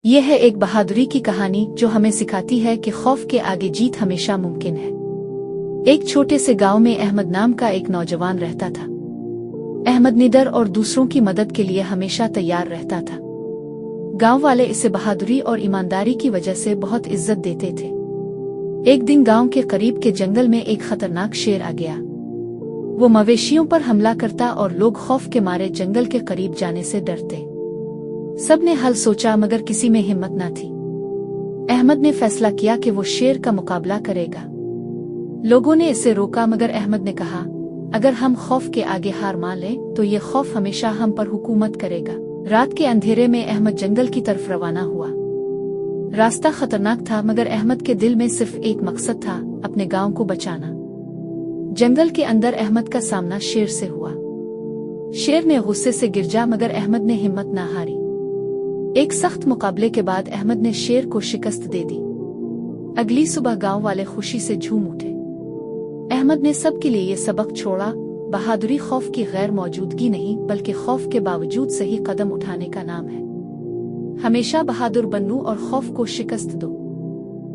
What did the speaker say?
یہ ہے ایک بہادری کی کہانی جو ہمیں سکھاتی ہے کہ خوف کے آگے جیت ہمیشہ ممکن ہے۔ ایک چھوٹے سے گاؤں میں احمد نام کا ایک نوجوان رہتا تھا۔ احمد نڈر اور دوسروں کی مدد کے لیے ہمیشہ تیار رہتا تھا۔ گاؤں والے اسے بہادری اور ایمانداری کی وجہ سے بہت عزت دیتے تھے۔ ایک دن گاؤں کے قریب کے جنگل میں ایک خطرناک شیر آ گیا۔ وہ مویشیوں پر حملہ کرتا اور لوگ خوف کے مارے جنگل کے قریب جانے سے ڈرتے۔ سب نے حل سوچا مگر کسی میں ہمت نہ تھی۔ احمد نے فیصلہ کیا کہ وہ شیر کا مقابلہ کرے گا۔ لوگوں نے اسے روکا مگر احمد نے کہا، اگر ہم خوف کے آگے ہار مان لیں تو یہ خوف ہمیشہ ہم پر حکومت کرے گا۔ رات کے اندھیرے میں احمد جنگل کی طرف روانہ ہوا۔ راستہ خطرناک تھا مگر احمد کے دل میں صرف ایک مقصد تھا، اپنے گاؤں کو بچانا۔ جنگل کے اندر احمد کا سامنا شیر سے ہوا۔ شیر نے غصے سے گرجا مگر احمد نے ہمت نہ ہاری۔ ایک سخت مقابلے کے بعد احمد نے شیر کو شکست دے دی۔ اگلی صبح گاؤں والے خوشی سے جھوم اٹھے۔ احمد نے سب کے لیے یہ سبق چھوڑا، بہادری خوف کی غیر موجودگی نہیں بلکہ خوف کے باوجود صحیح قدم اٹھانے کا نام ہے۔ ہمیشہ بہادر بنو اور خوف کو شکست دو۔